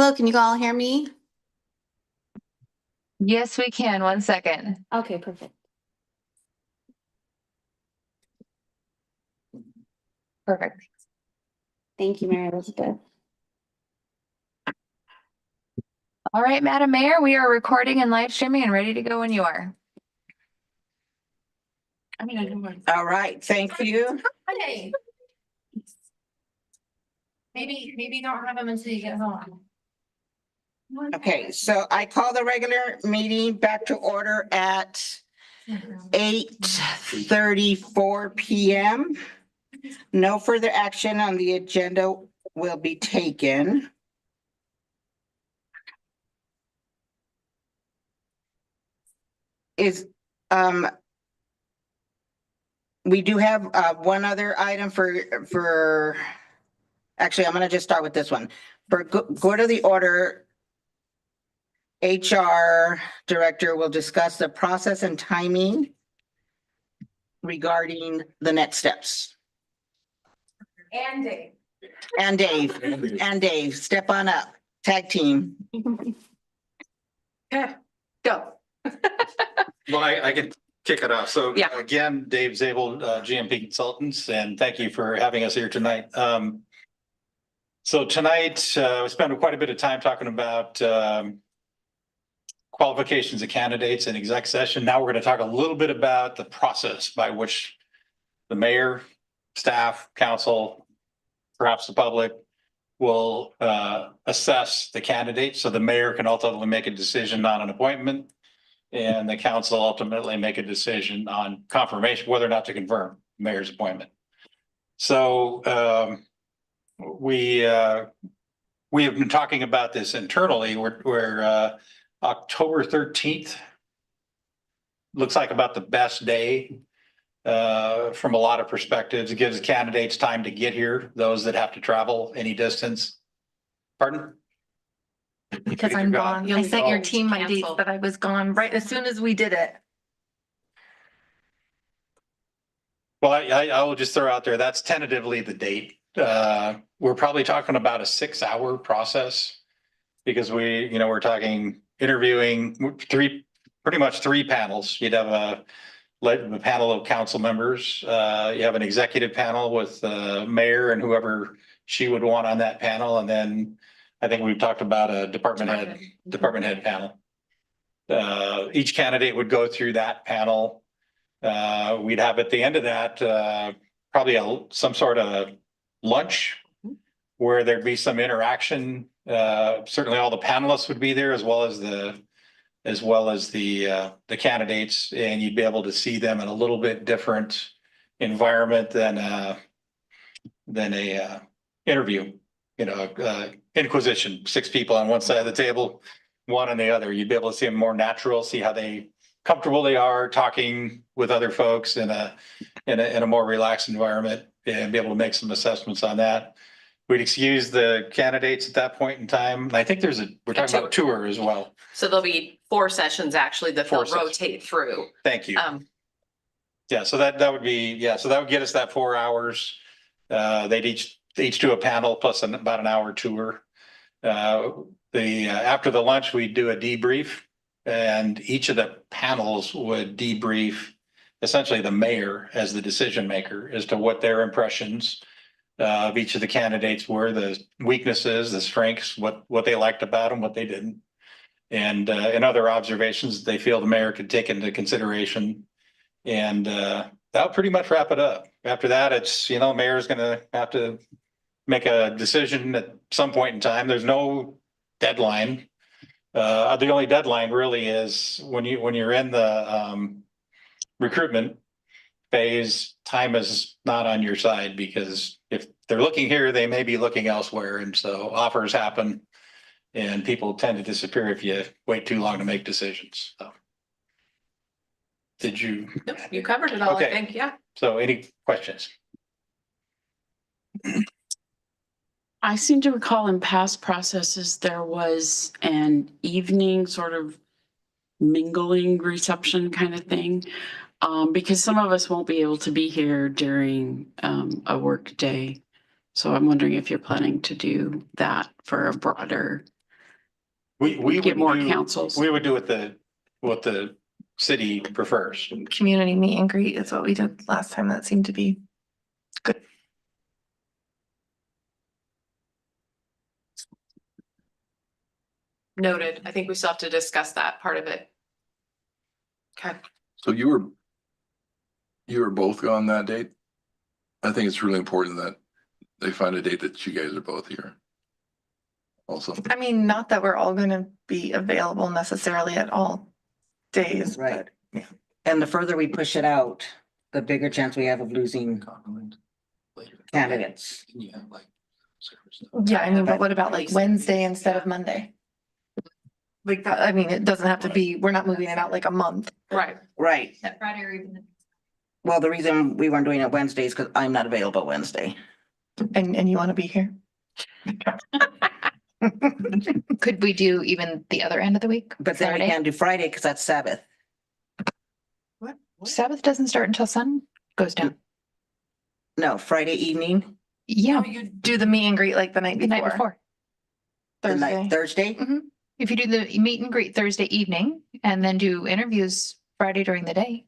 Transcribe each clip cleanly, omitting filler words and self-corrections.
Hello, can you all hear me? Yes, we can. 1 second. Okay, perfect. Perfect. Thank you, Mary Elizabeth. All right, Madam Mayor, we are recording and live streaming and ready to go when you are. All right, thank you. Okay. Maybe don't have them until you get home. Okay, so I call the regular meeting back to order at 8:34 p.m. No further action on the agenda will be taken. We do have one other item for actually, I'm going to just start with this one. For go to the order, HR director will discuss the process and timing regarding the next steps. And Dave. And Dave, step on up, tag team. Okay, go. Well, I can kick it off. So Yeah. again, Dave Zabel, GMP Consultants, and thank you for having us here tonight. So tonight, we spent quite a bit of time talking about qualifications of candidates in exec session. Now we're going to talk a little bit about the process by which the mayor, staff, council, perhaps the public will assess the candidates. So the mayor can ultimately make a decision on an appointment, and the council ultimately make a decision on confirmation, whether or not to confirm the mayor's appointment. So we have been talking about this internally. We're October 13th looks like about the best day from a lot of perspectives. It gives candidates time to get here, those that have to travel any distance. Pardon? Because I'm gone. I sent your team my dates, but I was gone right as soon as we did it. Well, I will just throw out there, that's tentatively the date. We're probably talking about a 6-hour process because we're talking interviewing pretty much three panels. You'd have a panel of council members. You have an executive panel with the mayor and whoever she would want on that panel. And then I think we've talked about a department head panel. Each candidate would go through that panel. We'd have at the end of that probably some sort of lunch where there'd be some interaction. Certainly all the panelists would be there as well as the candidates, and you'd be able to see them in a little bit different environment than a interview. Inquisition, 6 people on one side of the table, one on the other. You'd be able to see them more natural, see how comfortable they are talking with other folks in a more relaxed environment, and be able to make some assessments on that. We'd excuse the candidates at that point in time. I think we're talking about a tour as well. So there'll be 4 sessions actually that they'll rotate through. Thank you. Yeah, so that would get us that 4 hours. They'd each do a panel plus about an hour tour. After the lunch, we'd do a debrief, and each of the panels would debrief essentially the mayor as the decision maker as to what their impressions of each of the candidates were, the weaknesses, the strengths, what they liked about them, what they didn't, and other observations they feel the mayor could take into consideration. And that'll pretty much wrap it up. After that, it's, mayor's going to have to make a decision at some point in time. There's no deadline. The only deadline really is when you're in the recruitment phase, time is not on your side, because if they're looking here, they may be looking elsewhere. And so offers happen and people tend to disappear if you wait too long to make decisions. So. Did you? Nope, you covered it all, Okay. I think, yeah. So any questions? I seem to recall in past processes, there was an evening sort of mingling reception kind of thing. Because some of us won't be able to be here during a work day. So I'm wondering if you're planning to do that for a broader We get would more do- councils. We would do what the city prefers. Community meet and greet is what we did last time. That seemed to be good. Noted. I think we still have to discuss that part of it. Okay. So you were both gone that date? I think it's really important that they find a date that you guys are both here. Also, I mean, not that we're all gonna be available necessarily at all days, Right. but And the further we push it out, the bigger chance we have of losing candidates. yeah, like. service. yeah, I mean, but what about like Wednesday instead of Monday? Like that, I mean, it doesn't have to be, we're not moving it out like a month. Right. Right. That Friday or even. Well, the reason we weren't doing it Wednesdays because I'm not available Wednesday. And you wanna be here? Could we do even the other end of the week? But then we Saturday? can't do Friday because that's Sabbath. Sabbath doesn't start until sun goes down. No, Friday evening, Yeah, You do the meet and greet like the night the night before, before. the night, Thursday. Thursday. If you do the meet and greet Thursday evening and then do interviews Friday during the day.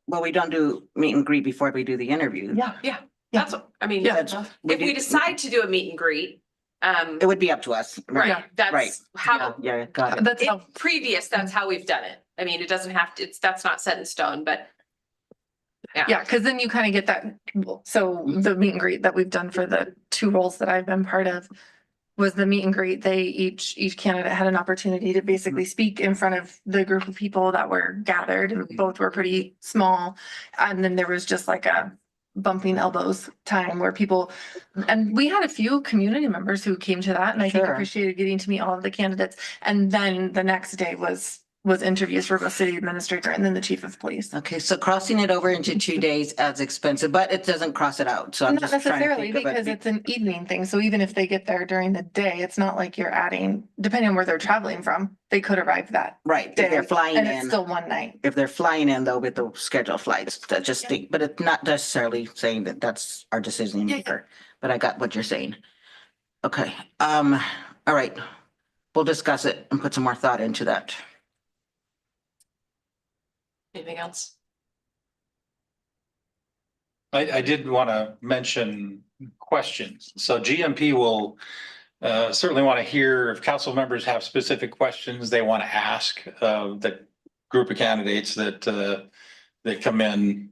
Well, we don't do meet and greet before we do the interview. Yeah, Yeah, that's, I mean, Yeah. if We we do- decide to do a meet and greet, It would be up to us. Yeah. right, Right. that's how, Yeah, got it. that's in how, previous, that's how we've done it. I mean, it doesn't have to, that's not set in stone, but yeah, cause then you kind of get that, so the meet and greet that we've done for the two roles that I've been part of was the meet and greet. They each candidate had an opportunity to basically speak in front of the group of people that were gathered. And both were pretty small. And then there was just like a bumping elbows time where people, and we had a few community members who came to that and I think Sure. appreciated getting to meet all of the candidates. And then the next day was interviews for both city administrator and then the chief of police. Okay, so crossing it over into 2 days adds expensive, but it doesn't cross it out. So I'm Not just trying to necessarily think of because it. it's an evening thing. So even if they get there during the day, it's not like you're adding, depending on where they're traveling from, they could arrive that Right, if day. they're flying And it's in, still one night. if they're flying in though with the scheduled flights, that just think, but it's not necessarily saying that that's our decision Yeah, yeah. maker. But I got what you're saying. Okay, all right. We'll discuss it and put some more thought into that. anything else? I did want to mention questions. So GMP will certainly want to hear if council members have specific questions they want to ask of the group of candidates that come in.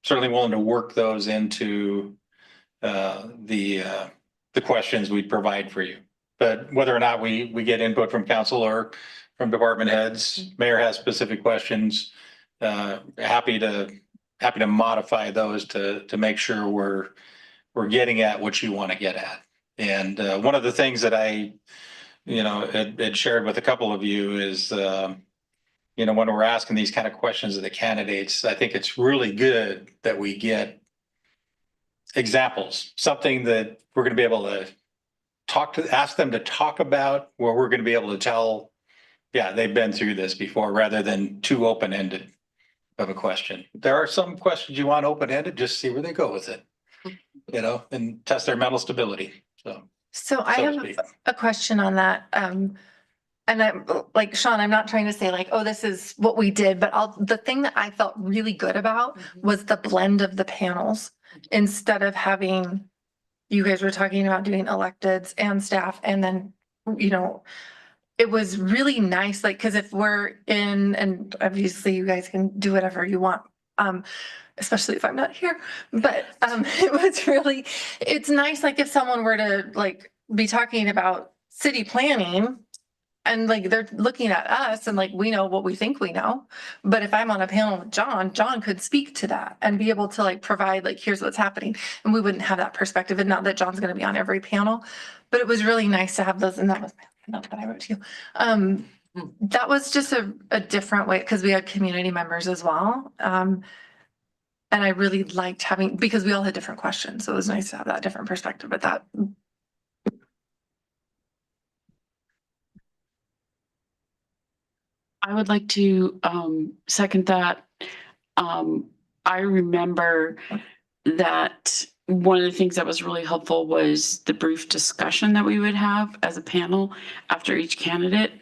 Certainly willing to work those into the questions we provide for you. But whether or not we get input from council or from department heads, mayor has specific questions. Happy to modify those to make sure we're getting at what you want to get at. And one of the things that I, had shared with a couple of you is, when we're asking these kind of questions of the candidates, I think it's really good that we get examples, something that we're going to be able to ask them to talk about, where we're going to be able to tell, yeah, they've been through this before, rather than too open-ended of a question. There are some questions you want open-ended, just see where they go with it, and test their mental stability. So I So to have speak. a question on that. And I'm like, Sean, I'm not trying to say like, oh, this is what we did, but the thing that I felt really good about was the blend of the panels. Instead of having, you guys were talking about doing electeds and staff and then, it was really nice, like, cause if we're in, and obviously you guys can do whatever you want. Especially if I'm not here, but, it's nice, like if someone were to like be talking about city planning. And like, they're looking at us and like, we know what we think we know. But if I'm on a panel with John could speak to that and be able to like provide, like, here's what's happening. And we wouldn't have that perspective, and not that John's gonna be on every panel, but it was really nice to have those, and that was my note that I wrote to you. That was just a different way, because we had community members as well. And I really liked having, because we all had different questions, so it was nice to have that different perspective, but that. I would like to second that. I remember that one of the things that was really helpful was the brief discussion that we would have as a panel after each candidate.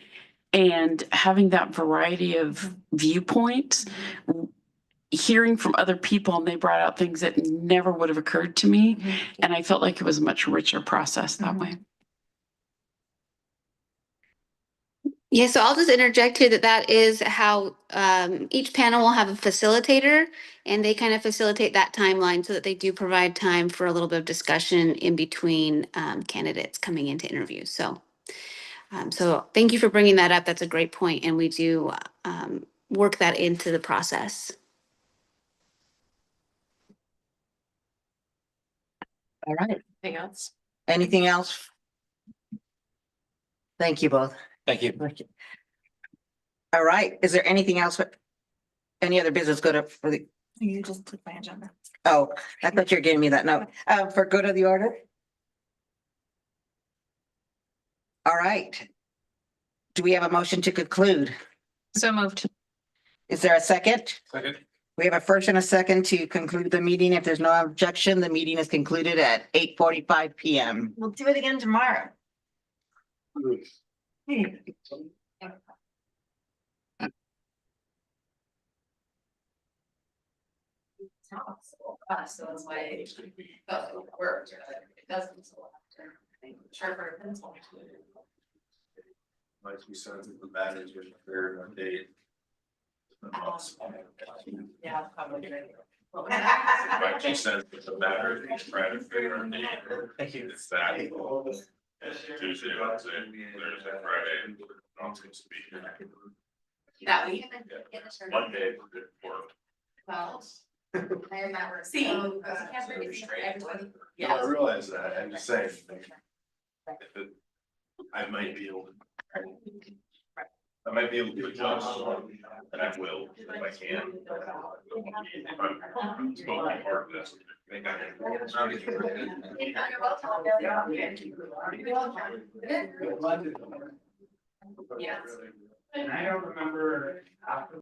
And having that variety of viewpoints, hearing from other people, and they brought out things that never would have occurred to me. And I felt like it was a much richer process that way. Yeah, so I'll just interject here that is how each panel will have a facilitator, and they kind of facilitate that timeline so that they do provide time for a little bit of discussion in between candidates coming into interviews. So thank you for bringing that up. That's a great point, and we do work that into the process. All right. Anything else? Anything else? Thank you both. Thank you. All right. Is there anything else? Any other business go to for the? You just took my agenda. Oh, I thought you were giving me that note. For good of the order? All right. Do we have a motion to conclude? So moved. Is there a second? Second. We have a first and a second to conclude the meeting. If there's no objection, the meeting is concluded at 8:45 PM. We'll do it again tomorrow. So it's like, it worked, it doesn't. Sharper pencil. Like you said, the matters with fair date. Yeah, probably. Like she said, the matter is trying to figure out date. It's that. Tuesday, Wednesday, Thursday, Friday, not supposed to be here. That week. Monday, good for. Well. See. No, I realize that, I'm just saying. I might be able to. I might be able to adjust, and I will, if I can. I'm supposed to be part of this. I think I can. Yes. And I don't remember.